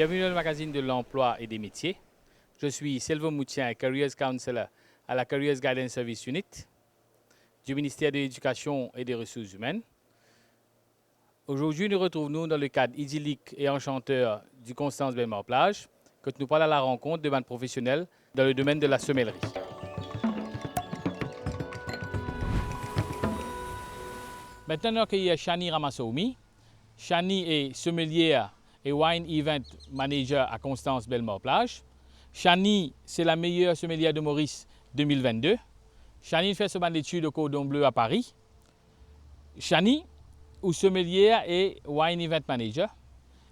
Bienvenue dans le magazine de l'emploi et des métiers. Je suis Silvo Moutien, Careers Counselor à la Careers Guidance Service Unit du ministère de l'Éducation et des Ressources humaines. Aujourd'hui, nous retrouvons dans le cadre idyllique et enchanteur du Constance Bellemare Plage, que nous parlons à la rencontre de bandes professionnels dans le domaine de la sommellerie. Maintenant, nous accueillons Shani Ramassoumi. Shani est sommelière et wine event manager à Constance Bellemare Plage. Shani, c'est la meilleure sommelière de Maurice 2022. Shani fait son étude au Cordon Bleu à Paris. Shani, ou sommelière et wine event manager,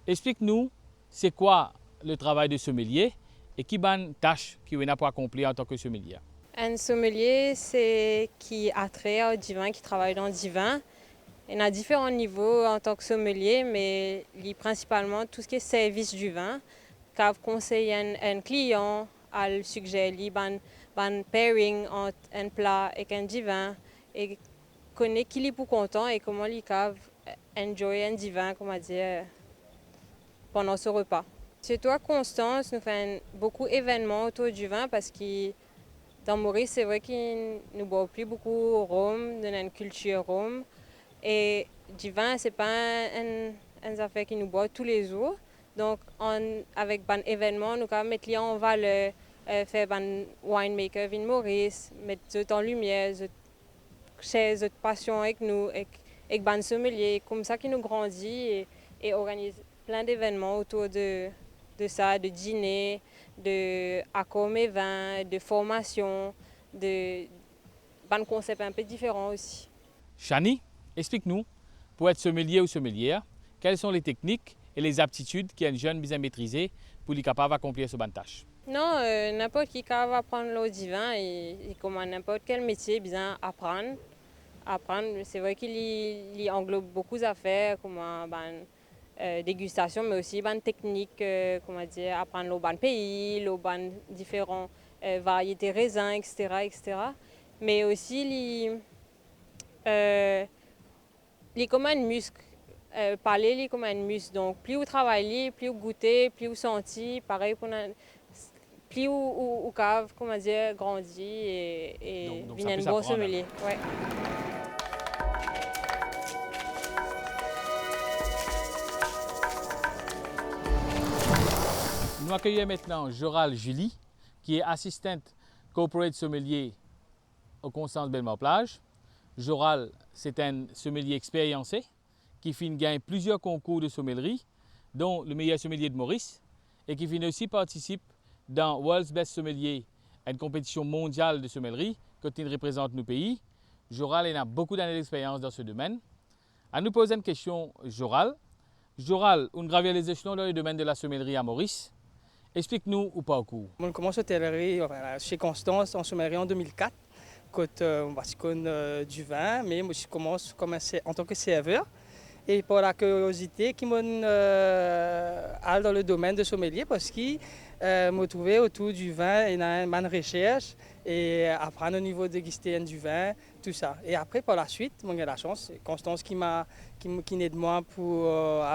explique-nous c'est quoi le travail de sommelier et qui bonne tâche qu'il a pour accomplir en tant que sommelier. Un sommelier, c'est qui a trait au divin, qui travaille dans le divin. Il y a différents niveaux en tant que sommelier, mais principalement tout ce qui est service du vin, quand conseille un client, à le suggérer un pairing entre un plat et un divin, et connaît qui est pour content et comment il peut enjoy un divin, comment dire, pendant ce repas. Chez toi, Constance, nous faisons beaucoup d'événements autour du vin parce que dans Maurice, c'est vrai qu'il ne boit plus beaucoup rhum, dans une culture rhum. Et du vin, ce n'est pas une affaire qui nous boit tous les jours. Donc, avec un événement, nous pouvons mettre en valeur, faire un winemaker Vin Maurice, mettre eux en lumière, share notre passion avec nous, avec un sommelier. Comme ça, qui nous grandit et organise plein d'événements autour de ça, de dîner, de accords et vins, de formation, de concepts un peu différents aussi. Shani, explique-nous, pour être sommelier ou sommelière, quelles sont les techniques et les aptitudes qu'un jeune bien maîtriser pour être capable d'accomplir ce bonne tâche? Non, n'importe qui va apprendre l'eau divin et comme n'importe quel métier, bien apprendre. C'est vrai qu'il englobe beaucoup d'affaires comme dégustation, mais aussi une technique, comment dire, apprendre le bon pays, le bon différentes variétés raisins, etc., etc. Mais aussi il comme un muscle. Parler comme un muscle. Donc, plus vous travaillez, plus vous goûtez, plus vous sentez, pareil pour plus vous cave, comment dire, grandit et devient un bon sommelier. Ouais. Nous accueillons maintenant Joral Julie, qui est assistante corporate sommelier au Constance Bellemare Plage. Joral, c'est un sommelier expériencé qui gagne plusieurs concours de sommellerie, dont le meilleur sommelier de Maurice, et qui aussi participe dans World's Best Sommelier, une compétition mondiale de sommellerie quand il représente nos pays. Joral a beaucoup d'années d'expérience dans ce domaine. À nous poser une question, Joral. Joral, on gravit les échelons dans le domaine de la sommellerie à Maurice. Explique-nous ou pas au cours. On commence l'hôtellerie chez Constance en sommellerie en 2004. Quand on va du vin, mais moi je commence en tant que serveur. Et pour la curiosité qui m'a dans le domaine de sommelier parce qu'il m'a trouvé autour du vin et dans une recherche et apprendre au niveau de déguster du vin, tout ça. Et après, par la suite, j'ai eu la chance, c'est Constance qui aide moi pour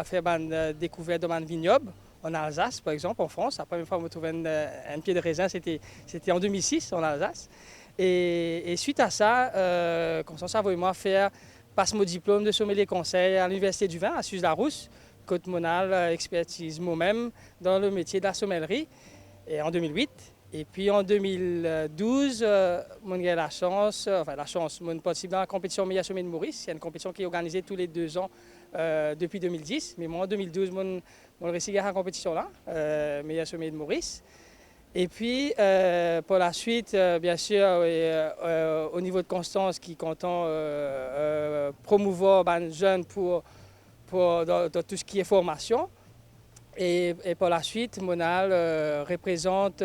faire une découverte de mon vignoble en Alsace, par exemple, en France. La première fois que je trouvais un pied de raisin, c'était en 2006 en Alsace. Et suite à ça, Constance a voulu moi faire passe mon diplôme de sommelier conseil à l'Université du Vin à Suze-la-Rousse, côte monale, expertise moi-même dans le métier de la sommellerie et en 2008. Et puis en 2012, j'ai eu la chance, j'ai participé dans la compétition Meilleur Sommelier de Maurice. C'est une compétition qui est organisée tous les 2 ans depuis 2010. Mais moi en 2012, j'ai réussi à la compétition là, Meilleur Sommelier de Maurice. Et puis, pour la suite, bien sûr, au niveau de Constance, qui est content promouvoir les jeunes dans tout ce qui est formation. Et pour la suite, Monal représente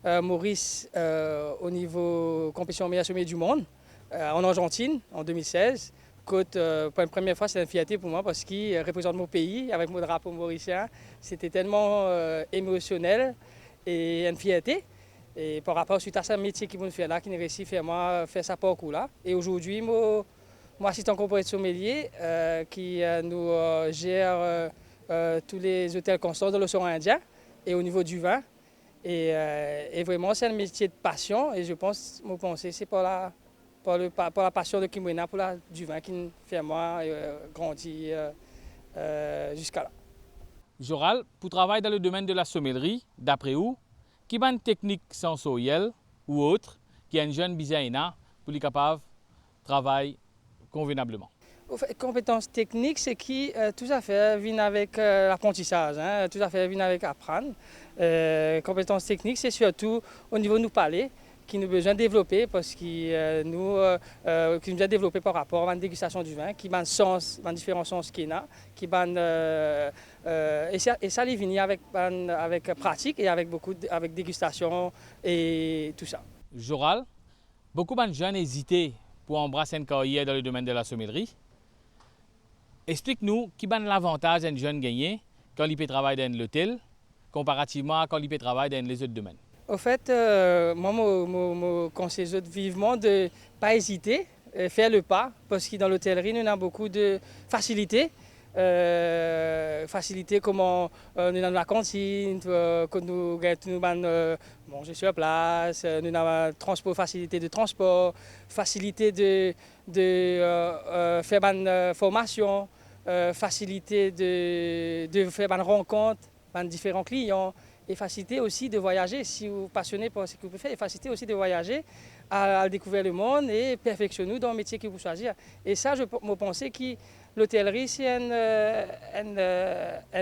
Maurice au niveau compétition meilleur sommelier du monde en Argentine en 2016. Pour la première fois, c'est une fierté pour moi parce qu'il représente mon pays avec mon drapeau mauricien. C'était tellement émotionnel et une fierté. Et par rapport à ce métier qu'ils vont faire là, qui a réussi à faire ça parcours là. Et aujourd'hui, moi assistant corporate sommelier qui nous gère tous les hôtels Constance dans l'océan Indien et au niveau du vin. Et vraiment, c'est un métier de passion. Et je pense, mon pensée, c'est pour la passion de Kimwena, du vin qui fait moi grandir jusqu'à là. Joral, pour travailler dans le domaine de la sommellerie, d'après vous, qui a une technique sensorielle ou autre qui est une jeune bisaïna pour les capables de travailler convenablement? Compétences techniques, c'est qui tout à fait viennent avec l'apprentissage, hein, tout à fait viennent avec apprendre. Compétences techniques, c'est surtout au niveau de nous parler, qui nous besoin de développer parce que qui nous besoin développer par rapport à la dégustation du vin, qui a différents sens qu'il y a, qui et ça les vient avec pratique et avec dégustation et tout ça. Joral, beaucoup de jeunes hésitaient pour embrasser une carrière dans le domaine de la sommellerie. Explique-nous qui est l'avantage d'un jeune gagné quand il peut travailler dans l'hôtel comparativement à quand il peut travailler dans les autres domaines. Au fait, moi, je conseille vivement de ne pas hésiter, faire le pas, parce que dans l'hôtellerie, nous avons beaucoup de facilités. Facilité comment nous avons la cantine, que nous manger sur place, nous avons transport, facilité de transport, facilité de faire une formation, facilité de faire une rencontre avec différents clients et facilité aussi de voyager si vous êtes passionné par ce que vous faites, et facilité aussi de voyager à découvrir le monde et perfectionner dans le métier que vous choisissez. Et ça, je pense que l'hôtellerie, c'est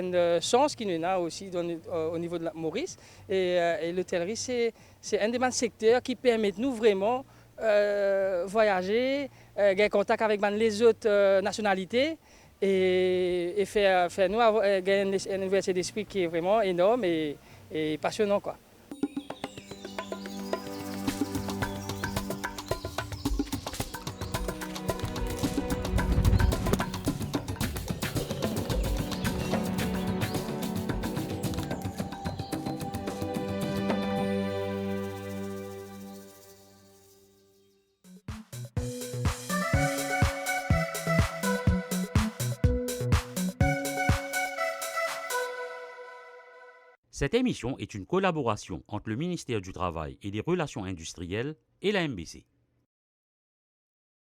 une chance qu'il y a aussi au niveau de la Maurice. Et l'hôtellerie, c'est un des secteurs qui permet nous vraiment voyager, gagner contact avec les autres nationalités et faire nous gagner une ouverture d'esprit qui est vraiment énorme et passionnant, quoi. Cette émission est une collaboration entre le ministère du Travail et des Relations industrielles et la MBC.